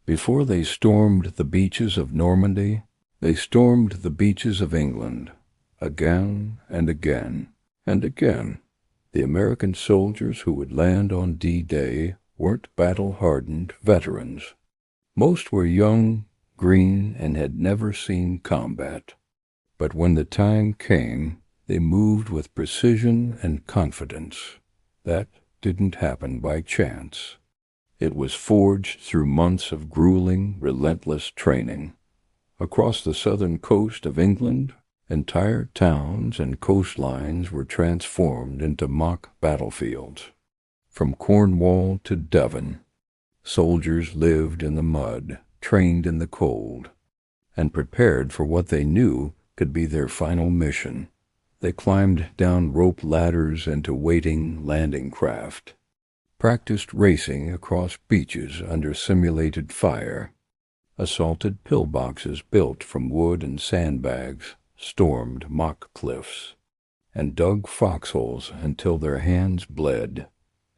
Before they stormed the beaches of Normandy, they stormed the beaches of England, again and again and again. The American soldiers who would land on D-Day weren't battle-hardened veterans. Most were young, green, and had never seen combat. But when the time came, they moved with precision and confidence. That didn't happen by chance. It was forged through months of grueling, relentless training. Across the southern coast of England, entire towns and coastlines were transformed into mock battlefields. From Cornwall to Devon, soldiers lived in the mud, trained in the cold, and prepared for what they knew could be their final mission. They climbed down rope ladders into waiting landing craft, practiced racing across beaches under simulated fire, assaulted pillboxes built from wood and sandbags, stormed mock cliffs, and dug foxholes until their hands bled.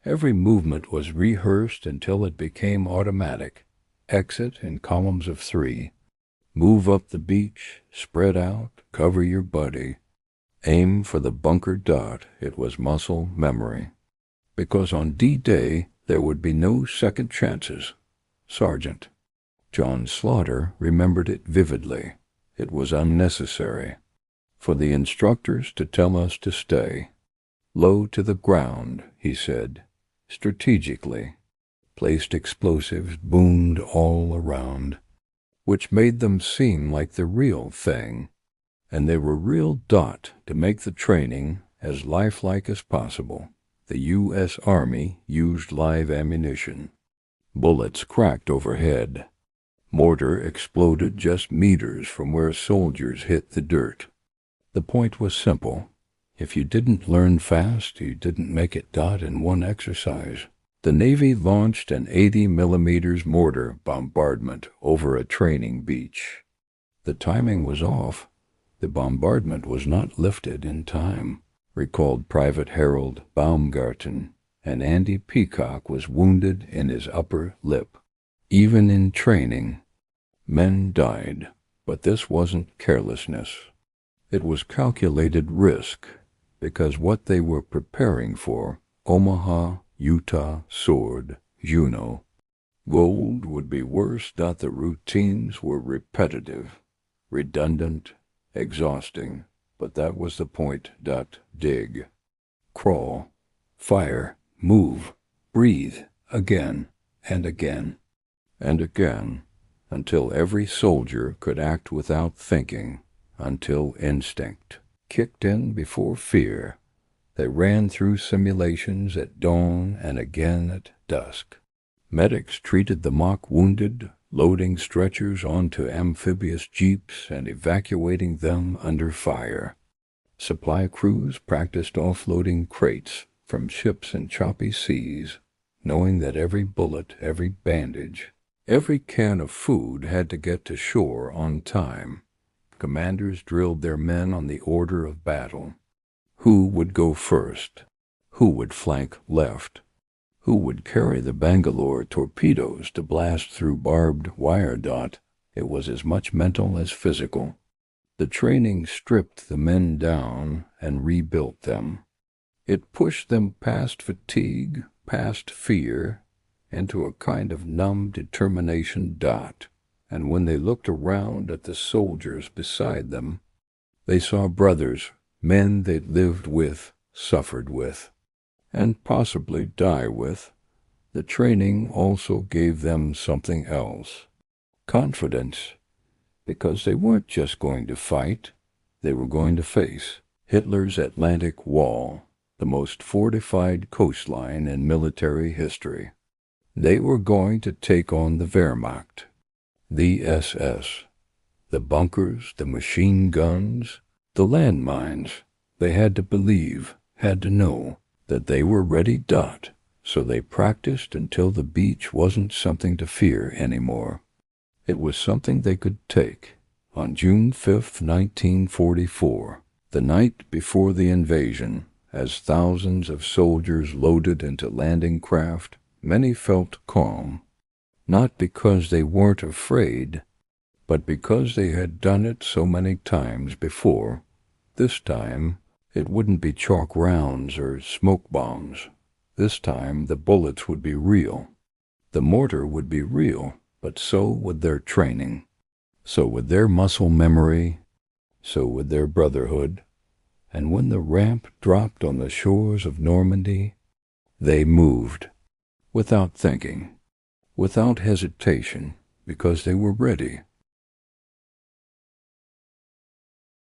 Every movement was rehearsed until it became automatic. Exit in columns of 3. Move up the beach, spread out, cover your buddy. Aim for the bunker dot. It was muscle memory. Because on D-Day there would be no second chances. Sergeant John Slaughter remembered it vividly. It was unnecessary for the instructors to tell us to stay. Low to the ground, he said, strategically. Placed explosives boomed all around, which made them seem like the real thing, and they were real dot to make the training as lifelike as possible. The U.S. Army used live ammunition. Bullets cracked overhead. Mortar exploded just meters from where soldiers hit the dirt. The point was simple. If you didn't learn fast, you didn't make it dot in one exercise. The Navy launched an 80mm mortar bombardment over a training beach. The timing was off. The bombardment was not lifted in time, recalled Private Harold Baumgartner, and Andy Peacock was wounded in his upper lip. Even in training, men died, but this wasn't carelessness. It was calculated risk, because what they were preparing for, Omaha, Utah, sword, Juneau. Gold would be worse. The routines were repetitive, redundant, exhausting, but that was the point. Dig, crawl, fire, move, breathe, again and again and again, until every soldier could act without thinking, until instinct kicked in before fear. They ran through simulations at dawn and again at dusk. Medics treated the mock wounded, loading stretchers onto amphibious jeeps and evacuating them under fire. Supply crews practiced offloading crates from ships in choppy seas, knowing that every bullet, every bandage, every can of food had to get to shore on time. Commanders drilled their men on the order of battle. Who would go first? Who would flank left? Who would carry the Bangalore torpedoes to blast through barbed wire? It was as much mental as physical. The training stripped the men down and rebuilt them. It pushed them past fatigue, past fear, into a kind of numb determination. And when they looked around at the soldiers beside them, they saw brothers, men they'd lived with, suffered with, and possibly die with. The training also gave them something else. Confidence, because they weren't just going to fight, they were going to face Hitler's Atlantic Wall, the most fortified coastline in military history. They were going to take on the Wehrmacht, the SS, the bunkers, the machine guns, the landmines. They had to believe, had to know, that they were ready. So they practiced until the beach wasn't something to fear anymore. It was something they could take. On June 5, 1944, the night before the invasion, as thousands of soldiers loaded into landing craft, many felt calm. not because they weren't afraid, but because they had done it so many times before. This time, it wouldn't be chalk rounds or smoke bombs. This time, the bullets would be real. The mortar would be real, but so would their training. So would their muscle memory. So would their brotherhood. And when the ramp dropped on the shores of Normandy, they moved, without thinking, without hesitation, because they were ready.